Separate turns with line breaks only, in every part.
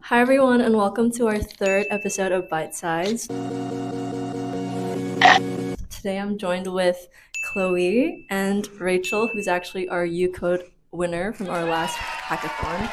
Hi everyone, and welcome to our third episode of ByteSized. Today I'm joined with Chloe and Rachel, who's actually our UCode winner from our last hackathon.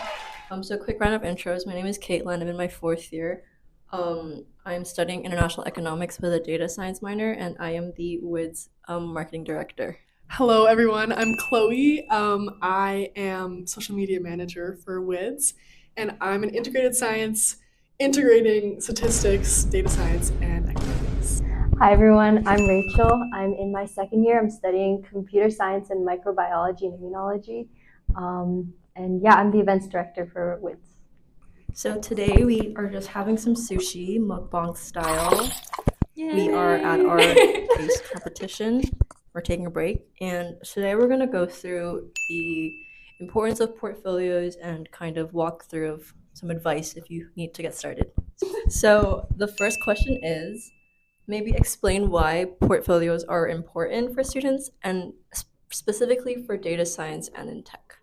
So a quick round of intros. My name is Kaitlin. I'm in my fourth year. I'm studying international economics with a data science minor, and I am the WIDS marketing director.
Hello everyone, I'm Chloe. I am social media manager for WIDS, and I'm an integrated science, integrating statistics, data science, and economics.
Hi everyone, I'm Rachel. I'm in my second year. I'm studying computer science and microbiology and immunology. And yeah, I'm the events director for WIDS.
So today we are just having some sushi, mukbang style. Yay. We are at our taste competition. We're taking a break, and today we're going to go through the importance of portfolios and kind of walk through of some advice if you need to get started. So the first question is, maybe explain why portfolios are important for students and specifically for data science and in tech.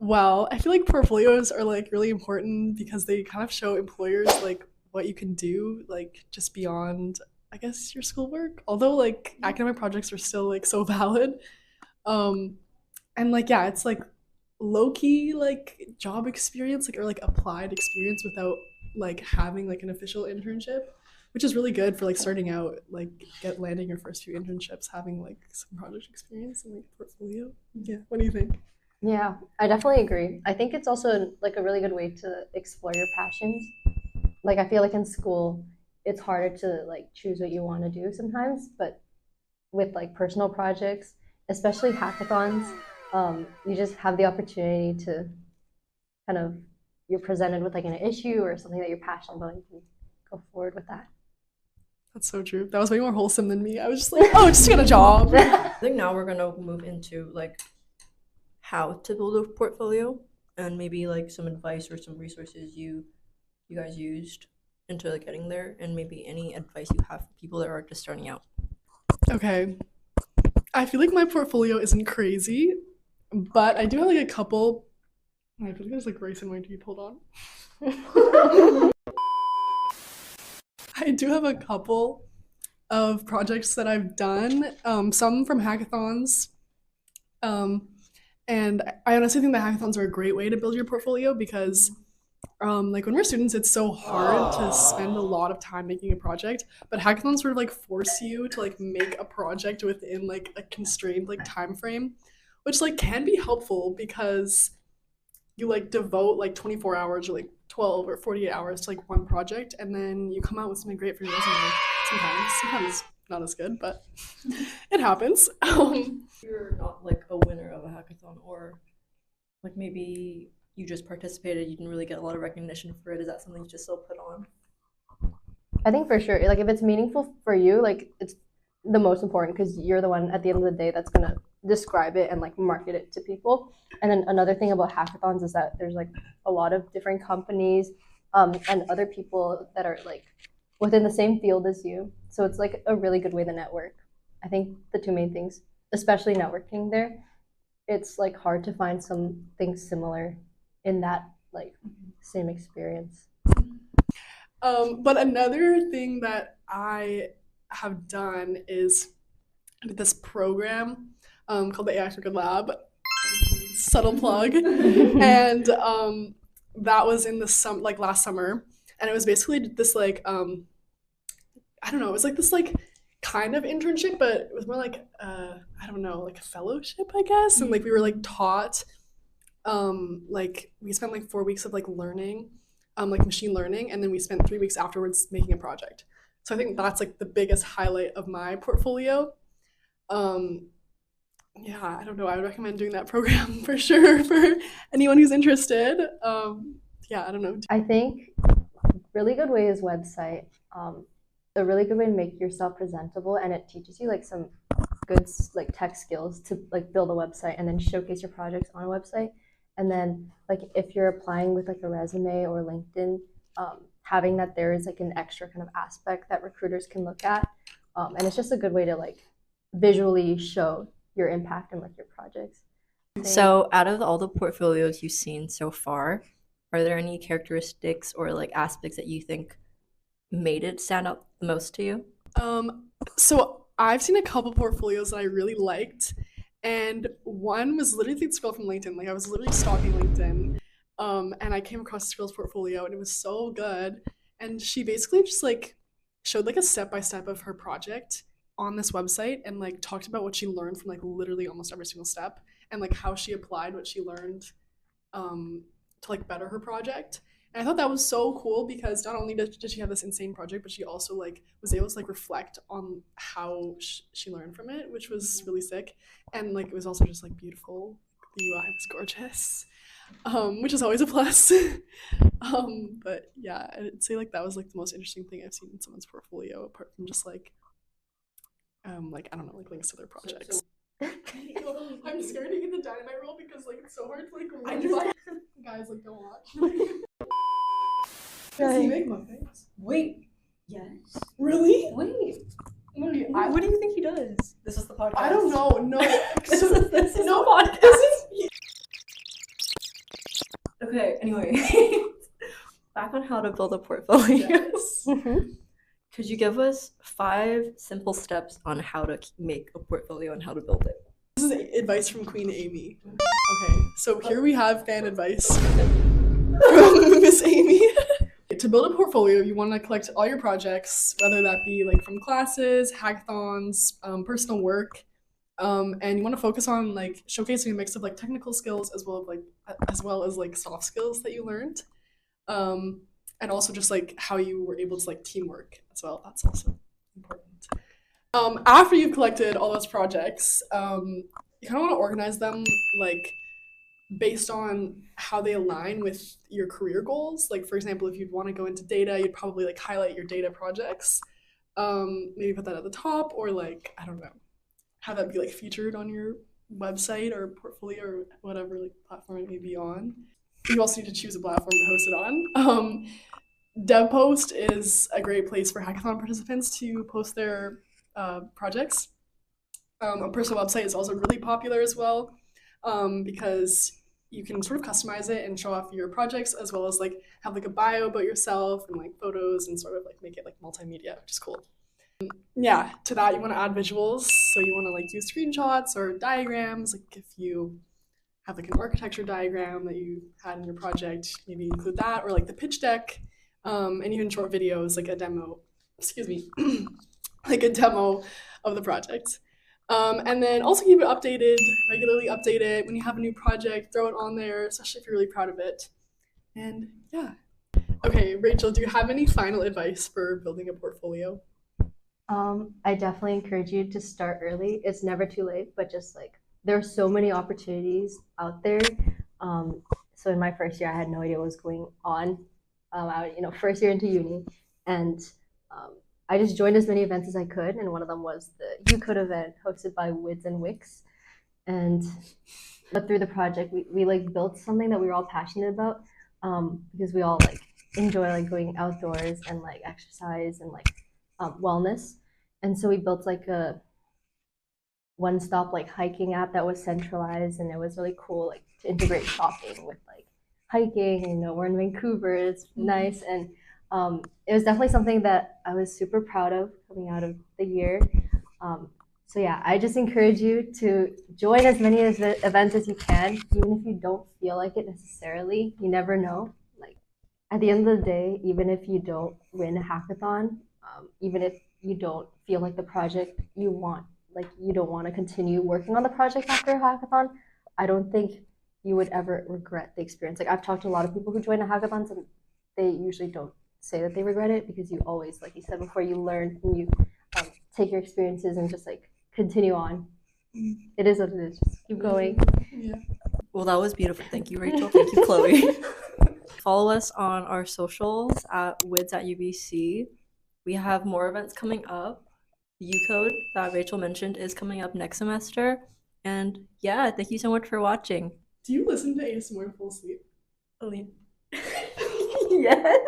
Well, I feel like portfolios are like really important because they kind of show employers like what you can do, like just beyond, I guess, your schoolwork. Although like academic projects are still like so valid. And like yeah, it's like low-key like job experience, like or like applied experience without like having like an official internship, which is really good for like starting out, like landing your first few internships, having like some project experience and like portfolio. Yeah, what do you think?
Yeah, I definitely agree. I think it's also like a really good way to explore your passions. Like I feel like in school, it's harder to like choose what you want to do sometimes, but with like personal projects, especially hackathons, you just have the opportunity to kind of, you're presented with like an issue or something that you're passionate about, and you can go forward with that.
That's so true. That was way more wholesome than me. I was just like, oh, just get a job.
I think now we're gonna move into like how to build a portfolio and maybe like some advice or some resources you guys used into like getting there, and maybe any advice you have for people that are just starting out.
Okay. I feel like my portfolio isn't crazy, but I do have like a couple. I feel like there's like rice in my teeth. Hold on. I do have a couple of projects that I've done, some from hackathons. And I honestly think that hackathons are a great way to build your portfolio because like when we're students, it's so hard to spend a lot of time making a project, but hackathons sort of like force you to like make a project within like a constrained like time frame, which like can be helpful because you like devote like 24 hours or like 12 or 48 hours to like one project, and then you come out with something great for your resume. Sometimes not as good, but it happens.
You're not like a winner of a hackathon, or like maybe you just participated, you didn't really get a lot of recognition for it. Is that something you just still put on?
I think for sure, like if it's meaningful for you, like it's the most important because you're the one at the end of the day that's gonna describe it and like market it to people. And then another thing about hackathons is that there's like a lot of different companies and other people that are like within the same field as you. So it's like a really good way to network. I think the two main things, especially networking there, it's like hard to find something similar in that like same experience.
But another thing that I have done is this program called the AI for Good Lab. Subtle plug. And that was in the like last summer, and it was basically this like I don't know, it was like this like kind of internship, but it was more like I don't know, like a fellowship, I guess. And like we were like taught like we spent like 4 weeks of like learning like machine learning, and then we spent 3 weeks afterwards making a project. So I think that's like the biggest highlight of my portfolio. Yeah, I don't know, I would recommend doing that program for sure for anyone who's interested. Yeah, I don't know.
I think really good way is website. A really good way to make yourself presentable, and it teaches you like some good like tech skills to like build a website and then showcase your projects on a website. And then like if you're applying with like a resume or LinkedIn, having that there is like an extra kind of aspect that recruiters can look at, and it's just a good way to like visually show your impact and like your projects.
So out of all the portfolios you've seen so far, are there any characteristics or like aspects that you think made it stand out the most to you?
So I've seen a couple portfolios that I really liked, and one was literally this girl from LinkedIn. Like I was literally stalking LinkedIn, and I came across this girl's portfolio, and it was so good. And she basically just like showed like a step by step of her project on this website, and like talked about what she learned from like literally almost every single step, and like how she applied what she learned to like better her project. And I thought that was so cool because not only did she have this insane project, but she also like was able to like reflect on how she learned from it, which was really sick. And like it was also just like beautiful. The UI was gorgeous, which is always a plus. But yeah, I'd say like that was like the most interesting thing I've seen in someone's portfolio, apart from just like I don't know, like links to their projects. I'm scared to get the dynamite roll because like it's so hard to like remember. Guys, like don't watch. Does he make muffins?
Wait, yes.
Really?
Wait. What do you think he does? This is the podcast.
I don't know. No.
This is
no
the podcast. Okay, anyway. Back on how to build a portfolio.
Yes.
Could you give us 5 simple steps on how to make a portfolio and how to build it?
This is advice from Queen Amy. Okay, so here we have fan advice from Miss Amy. To build a portfolio, you want to collect all your projects, whether that be like from classes, hackathons, personal work, and you want to focus on like showcasing a mix of like technical skills as well as like soft skills that you learned, and also just like how you were able to like teamwork as well. That's also important. After you've collected all those projects, you kind of want to organize them like based on how they align with your career goals. Like for example, if you'd want to go into data, you'd probably like highlight your data projects, maybe put that at the top, or like I don't know, have that be like featured on your website or portfolio or whatever like platform it may be on. You also need to choose a platform to host it on. DevPost is a great place for hackathon participants to post their projects. A personal website is also really popular as well, because you can sort of customize it and show off your projects as well as like have like a bio about yourself and like photos and sort of like make it like multimedia, which is cool. Yeah, to that you want to add visuals, so you want to like do screenshots or diagrams. Like if you have like an architecture diagram that you had in your project, maybe include that, or like the pitch deck, and even short videos like a demo. Excuse me, like a demo of the project. And then also keep it updated, regularly update it. When you have a new project, throw it on there, especially if you're really proud of it. And yeah. Okay, Rachel, do you have any final advice for building a portfolio?
I definitely encourage you to start early. It's never too late, but just like there are so many opportunities out there. So in my first year, I had no idea what was going on. First year into uni, and I just joined as many events as I could, and one of them was the UCode event hosted by Wids and Wix. And but through the project, we like built something that we were all passionate about, because we all like enjoy like going outdoors and like exercise and like wellness. And so we built like a one-stop like hiking app that was centralized, and it was really cool like to integrate shopping with like hiking. We're in Vancouver, it's nice, and it was definitely something that I was super proud of coming out of the year. So yeah, I just encourage you to join as many events as you can, even if you don't feel like it necessarily. You never know. Like at the end of the day, even if you don't win a hackathon, even if you don't feel like the project you don't want to continue working on the project after a hackathon, I don't think you would ever regret the experience. Like I've talked to a lot of people who join a hackathons, and they usually don't say that they regret it, because you always, like you said before, you learn and you take your experiences and just like continue on. It is what it is. Just keep going.
Yeah.
Well, that was beautiful. Thank you, Rachel. Thank you, Chloe. Follow us on our socials at Wids at UBC. We have more events coming up. UCode that Rachel mentioned is coming up next semester. And yeah, thank you so much for watching.
Do you listen to ASMR to fall asleep?
Aline.
Yes.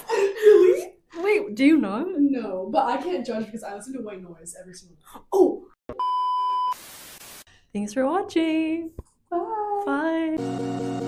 Really?
Wait, do you not?
No, but I can't judge because I listen to white noise every single day.
Oh! Thanks for watching.
Bye.
Bye.